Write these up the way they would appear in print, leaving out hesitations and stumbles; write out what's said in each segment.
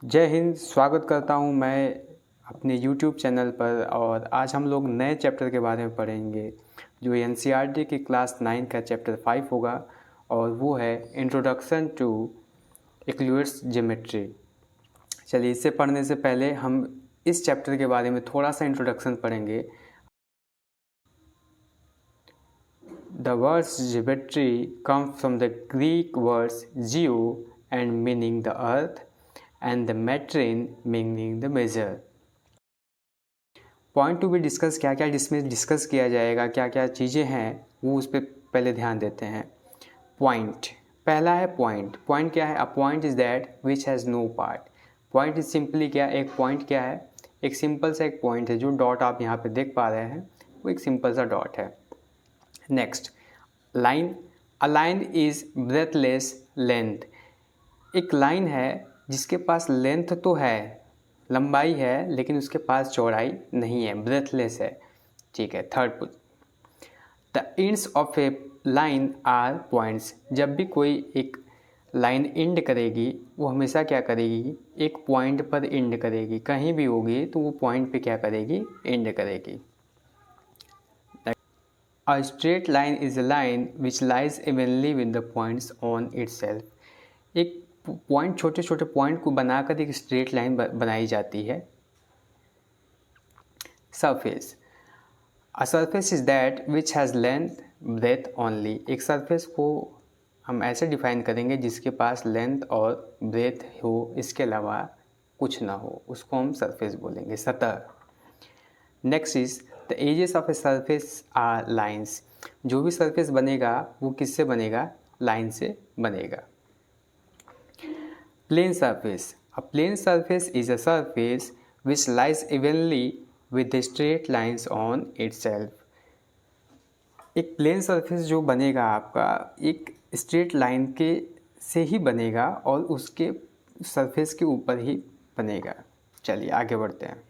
जय हिंद। स्वागत करता हूं मैं अपने YouTube चैनल पर। और आज हम लोग नए चैप्टर के बारे में पढ़ेंगे जो NCERT की क्लास 9 का चैप्टर 5 होगा और वो है इंट्रोडक्शन टू यूक्लिड्स ज्योमेट्री। चलिए, इससे पढ़ने से पहले हम इस चैप्टर के बारे में थोड़ा सा इंट्रोडक्शन पढ़ेंगे। The words geometry come from the Greek words geo and meaning the earth and the metrin meaning the measure। Point to be discuss, क्या क्या इसमें डिस्कस किया जाएगा, क्या क्या चीज़ें हैं वो उस पर पहले ध्यान देते हैं। पॉइंट, पहला है पॉइंट। पॉइंट क्या है? A point is that which has no part. Point is simply क्या, एक पॉइंट क्या है? एक सिंपल सा एक पॉइंट है। जो डॉट आप यहाँ पे देख पा रहे हैं वो एक सिंपल सा डॉट है। Next, line. A line is breathless length. एक लाइन है जिसके पास लेंथ तो है, लंबाई है, लेकिन उसके पास चौड़ाई नहीं है, ब्रेथलेस है। ठीक है। Third, the ends of a line are points. जब भी कोई एक लाइन एंड करेगी वो हमेशा क्या करेगी? एक पॉइंट पर एंड करेगी। कहीं भी होगी तो वो पॉइंट पे क्या करेगी? एंड करेगी। A straight line is a line which lies evenly with the points on itself। एक पॉइंट, छोटे छोटे पॉइंट को बनाकर एक स्ट्रेट लाइन बनाई जाती है। Surface, a surface is that which has length breadth only. एक सरफेस को हम ऐसे डिफाइन करेंगे जिसके पास लेंथ और ब्रेथ हो, इसके अलावा कुछ ना हो, उसको हम सरफेस बोलेंगे, सतह। Next is the edges of a surface are lines. जो भी सरफेस बनेगा वो किससे बनेगा? लाइन से बनेगा। Plane surface, a plane surface is a surface which lies evenly with the straight lines on itself. एक प्लेन सरफेस जो बनेगा आपका एक स्ट्रेट लाइन के से ही बनेगा और उसके सरफेस के ऊपर ही बनेगा। चलिए आगे बढ़ते हैं।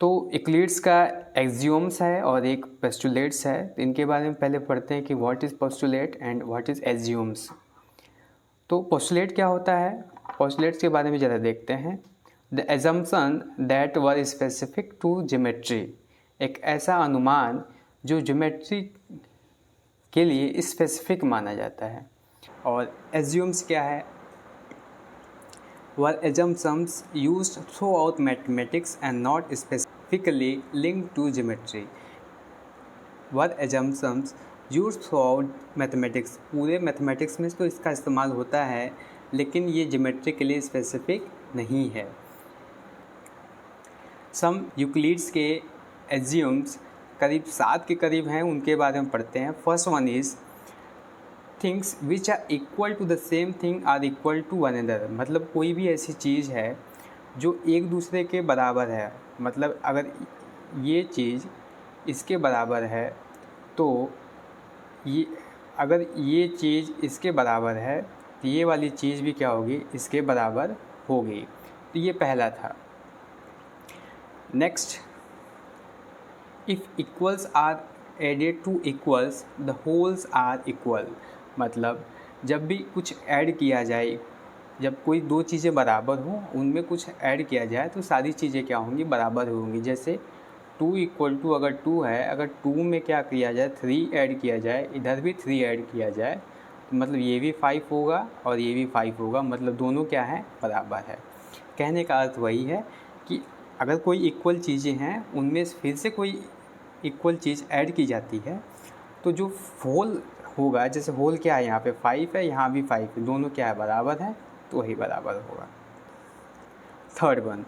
तो यूक्लिड्स का एक्सियोम्स है और एक पोस्टुलेट्स है। तो इनके बारे में पहले पढ़ते हैं कि what is postulate and what is axioms. तो पोस्टुलेट क्या होता है? पोस्टुलेट्स के बारे में ज़रा देखते हैं। The assumption that were specific to geometry. एक ऐसा अनुमान जो ज्योमेट्री के लिए स्पेसिफिक माना जाता है। और एक्सियोम्स क्या है? were assumptions used throughout mathematics and not specifically linked to geometry। were assumptions used throughout mathematics, पूरे मैथमेटिक्स में तो इसका इस्तेमाल होता है लेकिन ये ज्योमेट्री के लिए स्पेसिफिक नहीं है। सम यूक्लिड्स के एक्सियोम्स करीब 7 के करीब हैं, उनके बारे में पढ़ते हैं। First one is things which are equal to the same thing are equal to one another. मतलब कोई भी ऐसी चीज़ है जो एक दूसरे के बराबर है। मतलब अगर ये चीज़ इसके बराबर है तो ये, अगर ये चीज़ इसके बराबर है तो ये वाली चीज़ भी क्या होगी? इसके बराबर होगी। तो ये पहला था। Next, if equals are added to equals the wholes are equal. मतलब जब भी कुछ ऐड किया जाए, जब कोई दो चीज़ें बराबर हों उनमें कुछ ऐड किया जाए तो सारी चीज़ें क्या होंगी? बराबर होंगी। जैसे 2 इक्वल टू, अगर 2 है, अगर 2 में क्या किया जाए? 3 ऐड किया जाए, इधर भी 3 ऐड किया जाए तो मतलब ये भी 5 होगा और ये भी 5 होगा। मतलब दोनों क्या है? बराबर है। कहने का अर्थ वही है कि अगर कोई इक्वल चीज़ें हैं उनमें फिर से कोई इक्वल चीज़ ऐड की जाती है तो जो होल होगा, जैसे होल क्या है? यहाँ पे 5 है, यहाँ भी 5 है, दोनों क्या है? बराबर है, तो वही बराबर होगा। Third one,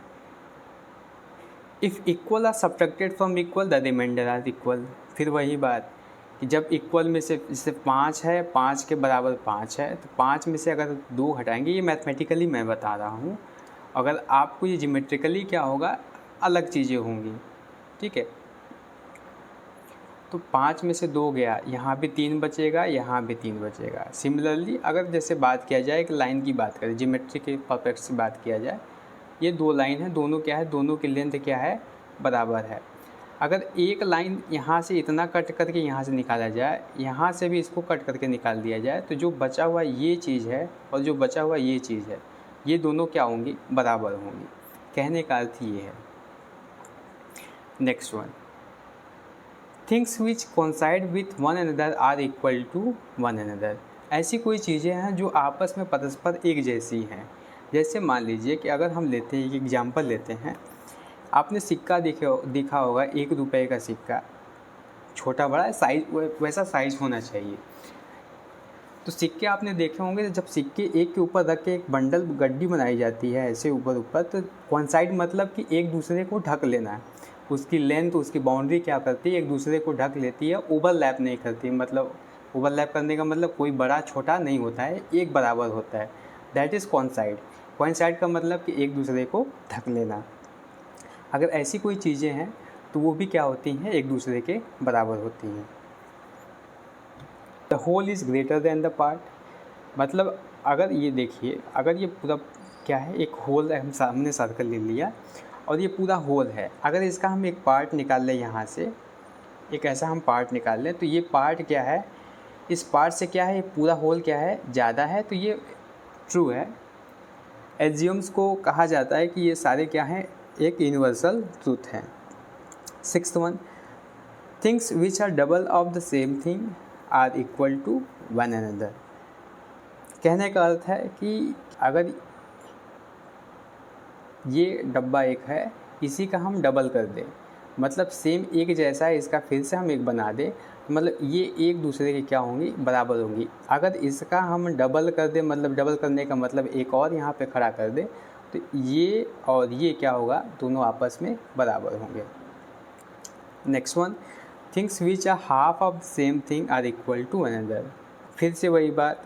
if equal are subtracted from equal the remainder are equal. फिर वही बात कि जब इक्वल में से जैसे 5 है, 5 के बराबर 5 है, तो 5 में से अगर 2 हटाएंगे, ये मैथमेटिकली मैं बता रहा हूँ, अगर आपको ये ज्योमेट्रिकली क्या होगा? अलग चीज़ें होंगी। ठीक है। तो 5 में से 2 गया, यहाँ भी 3 बचेगा, यहाँ भी 3 बचेगा। सिमिलरली अगर जैसे बात किया जाए एक लाइन की बात करें, ज्योमेट्री के परफेक्ट से बात किया जाए, ये 2 लाइन है, दोनों क्या है? दोनों की लेंथ क्या है? बराबर है। अगर एक लाइन यहाँ से इतना कट करके यहाँ से निकाला जाए, यहाँ से भी इसको कट करके निकाल दिया जाए, तो जो बचा हुआ ये चीज़ है और जो बचा हुआ ये चीज़ है, ये दोनों क्या होंगी, बराबर होंगी। कहने का अर्थ ये है। Next one, things which coincide with one another are equal to one another. ऐसी कोई चीज़ें हैं जो आपस में परस्पर एक जैसी हैं। जैसे मान लीजिए कि अगर हम लेते हैं, एक एग्जांपल लेते हैं, आपने सिक्का देखा होगा, 1 रुपये का सिक्का, छोटा बड़ा साइज, वैसा साइज़ होना चाहिए। तो सिक्के आपने देखे होंगे, जब सिक्के एक के ऊपर रख के एक बंडल गड्डी बनाई जाती है ऐसे ऊपर ऊपर, तो कोइंसाइड मतलब कि एक दूसरे को ढक लेना है। उसकी लेंथ, उसकी बाउंड्री क्या करती है, एक दूसरे को ढक लेती है, ओवरलैप नहीं करती। मतलब ओवरलैप करने का मतलब कोई बड़ा छोटा नहीं होता है, एक बराबर होता है। That is coincide. कोइंसाइड का मतलब कि एक दूसरे को ढक लेना। अगर ऐसी कोई चीज़ें हैं तो वो भी क्या होती हैं, एक दूसरे के बराबर होती हैं। The whole is greater than the part, मतलब अगर ये देखिए, अगर ये पूरा क्या है, एक होल है, हम सामने सर्कल ले लिया और ये पूरा होल है। अगर इसका हम एक पार्ट निकाल लें, यहाँ से एक ऐसा हम पार्ट निकाल लें, तो ये पार्ट क्या है, इस पार्ट से क्या है, ये पूरा होल क्या है, ज़्यादा है, तो ये ट्रू है। एक्सियोम्स को कहा जाता है कि ये सारे क्या हैं, एक यूनिवर्सल ट्रूथ हैं। Sixth one, things which are double of the same thing are equal to one another. कहने का अर्थ है कि अगर ये डब्बा एक है, इसी का हम डबल कर दें, मतलब सेम एक जैसा है, इसका फिर से हम एक बना दें, मतलब ये एक दूसरे के क्या होंगी, बराबर होंगी। अगर इसका हम डबल कर दें, मतलब डबल करने का मतलब एक और यहाँ पे खड़ा कर दें, तो ये और ये क्या होगा, दोनों आपस में बराबर होंगे। Next one, things which are half of same thing are equal to another. फिर से वही बात,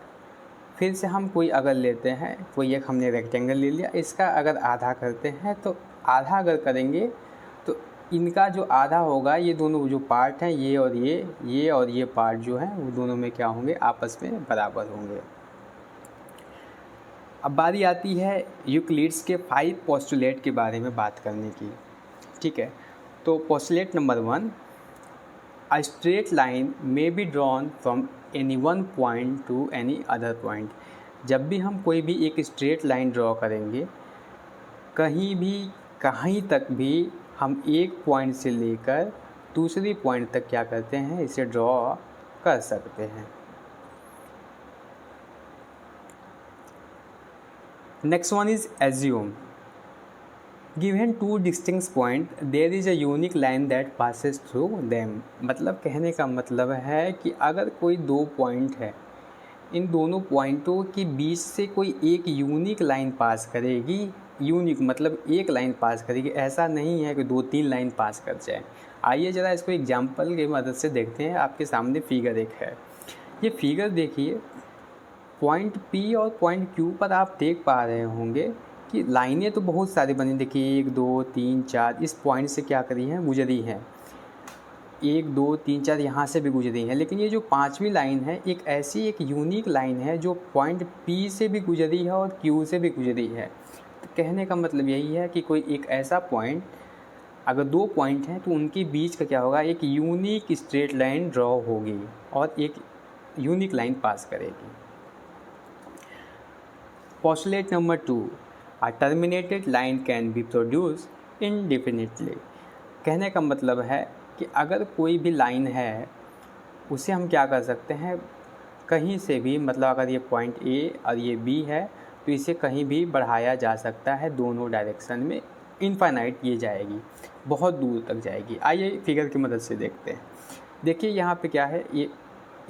फिर से हम कोई अगर लेते हैं, कोई एक हमने रेक्टेंगल ले लिया, इसका अगर आधा करते हैं, तो आधा अगर करेंगे तो इनका जो आधा होगा, ये दोनों जो पार्ट हैं, ये और ये पार्ट जो हैं, वो दोनों में क्या होंगे, आपस में बराबर होंगे। अब बारी आती है यूक्लिड्स के 5 पोस्टुलेट के बारे में बात करने की। ठीक है, तो postulate number 1, a straight line may be drawn from any one point two any other point. जब भी हम कोई भी एक स्ट्रेट लाइन ड्रॉ करेंगे, कहीं भी कहीं तक भी हम एक पॉइंट से लेकर दूसरी पॉइंट तक क्या करते हैं, इसे ड्रॉ कर सकते हैं। Next one is assume, given 2 distinct point there is a unique line that passes through them. मतलब कहने का मतलब है कि अगर कोई 2 पॉइंट है, इन दोनों पॉइंटों के बीच से कोई एक यूनिक लाइन पास करेगी। यूनिक मतलब एक लाइन पास करेगी, ऐसा नहीं है कि 2-3 लाइन पास कर जाए। आइए ज़रा इसको एग्जाम्पल की मदद से देखते हैं। आपके सामने फिगर एक है, ये फिगर देखिए, पॉइंट पी और पॉइंट क्यू पर आप देख पा रहे होंगे कि लाइनें तो बहुत सारी बनी। देखिए 1 2 3 4 इस पॉइंट से क्या करी हैं, गुजरी हैं। 1 2 3 4 यहाँ से भी गुजरी हैं, लेकिन ये जो 5वीं लाइन है, एक ऐसी एक यूनिक लाइन है जो पॉइंट पी से भी गुजरी है और क्यू से भी गुजरी है। तो कहने का मतलब यही है कि कोई एक ऐसा पॉइंट, अगर 2 पॉइंट हैं तो उनके बीच का क्या होगा, एक यूनिक स्ट्रेट लाइन ड्रॉ होगी और एक यूनिक लाइन पास करेगी। Postulate number 2, a terminated line can be produce indefinitely. कहने का मतलब है कि अगर कोई भी लाइन है, उसे हम क्या कर सकते हैं, कहीं से भी, मतलब अगर ये पॉइंट ए और ये बी है तो इसे कहीं भी बढ़ाया जा सकता है, दोनों डायरेक्शन में इनफाइनाइट ये जाएगी, बहुत दूर तक जाएगी। आइए फिगर की मदद से देखते हैं। देखिए यहाँ पे क्या है, ये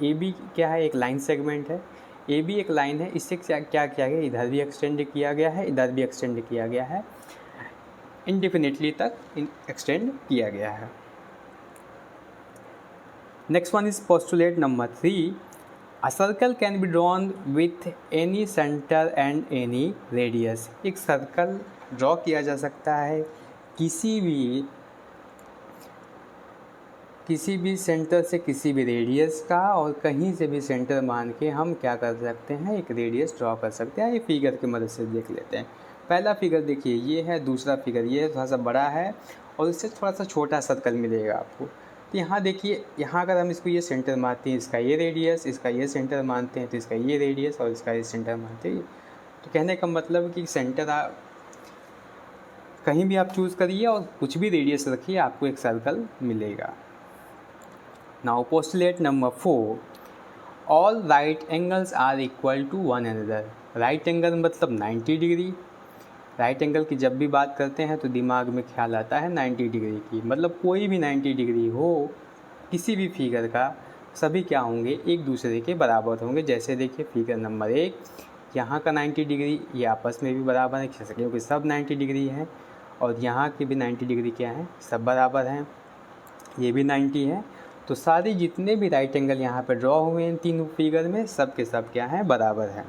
ए बी क्या है, एक लाइन सेगमेंट है। ए बी एक लाइन है, इससे क्या किया गया, इधर भी एक्सटेंड किया गया है, इधर भी एक्सटेंड किया गया है, इनडेफिनिटली तक एक्सटेंड किया गया है। Next one is postulate number 3, a circle can be drawn with any centre and any radius. एक सर्कल ड्रॉ किया जा सकता है किसी भी सेंटर से, किसी भी रेडियस का, और कहीं से भी सेंटर मान के हम क्या कर सकते हैं, एक रेडियस ड्रॉ कर सकते हैं। ये फिगर की मदद से देख लेते हैं। पहला फिगर देखिए ये है, दूसरा फिगर ये है, थोड़ा सा बड़ा है और इससे थोड़ा सा छोटा सर्कल मिलेगा आपको। तो यहाँ देखिए, यहाँ अगर हम इसको ये सेंटर मानते हैं, इसका ये रेडियस, इसका ये सेंटर मानते हैं, तो इसका ये रेडियस और इसका ये सेंटर मानते हैं, तो कहने का मतलब कि सेंटर आप कहीं भी आप चूज़ करिए और कुछ भी रेडियस रखिए, आपको एक सर्कल मिलेगा। Now postulate number 4, all right angles are equal to one another. Right angle मतलब 90 डिग्री। राइट एंगल की जब भी बात करते हैं तो दिमाग में ख्याल आता है 90 डिग्री की, मतलब कोई भी 90 डिग्री हो किसी भी फिगर का, सभी क्या होंगे, एक दूसरे के बराबर होंगे। जैसे देखिए फिगर नंबर 1, यहाँ का 90 डिग्री ये आपस में भी बराबर है क्योंकि सब 90 डिग्री है, और यहाँ की भी 90 डिग्री क्या है, सब बराबर हैं, ये भी 90 है। तो सारे जितने भी राइट एंगल यहाँ पे ड्रॉ हुए हैं इन तीनों फिगर में, सब के सब क्या हैं, बराबर हैं।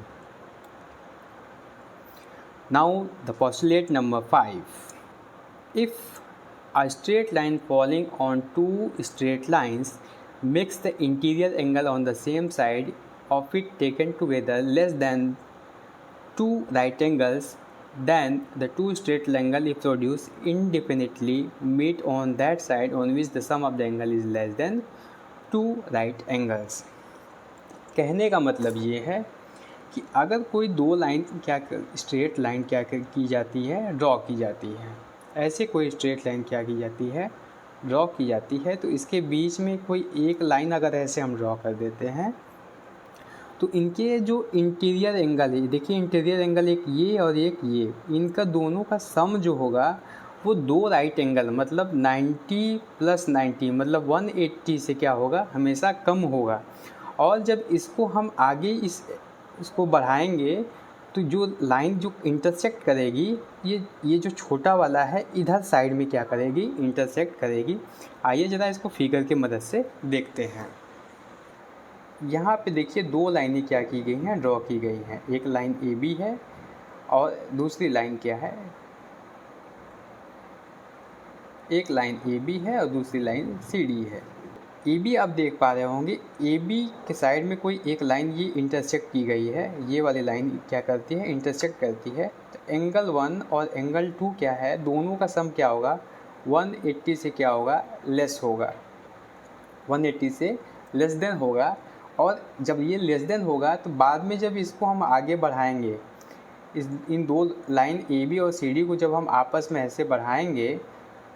Now the postulate number 5, if a straight line falling on two straight lines makes the interior angle on the same side of it taken together less than two right angles, then the two straight angle if produced indefinitely meet on that side on which the sum of the angle is less than two right angles। कहने का मतलब ये है कि अगर कोई दो line क्या स्ट्रेट लाइन क्या की जाती है, ड्रॉ की जाती है, ऐसे कोई स्ट्रेट लाइन क्या की जाती है, ड्रॉ की जाती है, तो इसके बीच में कोई एक लाइन अगर ऐसे हम ड्रॉ कर देते हैं तो इनके जो इंटीरियर एंगल है, देखिए इंटीरियर एंगल एक ये और एक ये, इनका दोनों का सम जो होगा वो दो राइट एंगल मतलब 90 + 90 मतलब 180 से क्या होगा, हमेशा कम होगा। और जब इसको हम आगे इसको बढ़ाएंगे तो जो लाइन जो इंटरसेक्ट करेगी, ये जो छोटा वाला है इधर साइड में क्या करेगी, इंटरसेक्ट करेगी। आइए ज़रा इसको फिगर की मदद से देखते हैं। यहाँ पे देखिए दो लाइनें क्या की गई हैं, ड्रॉ की गई हैं। एक लाइन AB है और दूसरी लाइन क्या है, एक लाइन AB है और दूसरी लाइन CD है। AB आप देख पा रहे होंगे, AB के साइड में कोई एक लाइन ये इंटरसेक्ट की गई है, ये वाली लाइन क्या करती है, इंटरसेक्ट करती है। तो एंगल 1 और एंगल 2 क्या है, दोनों का सम क्या होगा, 180 से क्या होगा, लेस होगा, 180 से लेस देन होगा। और जब ये लेस देन होगा तो बाद में जब इसको हम आगे बढ़ाएंगे, इन दो लाइन AB और CD को जब हम आपस में ऐसे बढ़ाएंगे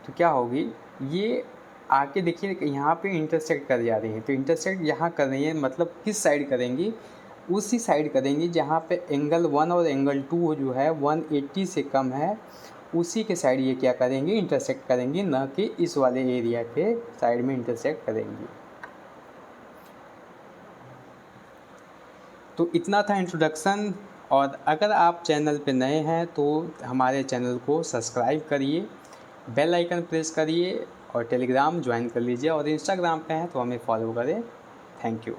तो क्या होगी, ये आके देखिए यहाँ पे इंटरसेक्ट कर जा रही है। तो इंटरसेक्ट यहाँ कर रही है मतलब किस साइड करेंगी, उसी साइड करेंगी जहाँ पे एंगल 1 और एंगल 2 जो है 180 से कम है, उसी के साइड ये क्या करेंगी, इंटरसेक्ट करेंगी, न कि इस वाले एरिया के साइड में इंटरसेक्ट करेंगी। तो इतना था इंट्रोडक्शन। और अगर आप चैनल पे नए हैं तो हमारे चैनल को सब्सक्राइब करिए, बेल आइकन प्रेस करिए और टेलीग्राम ज्वाइन कर लीजिए, और इंस्टाग्राम पे हैं तो हमें फॉलो करें। Thank you.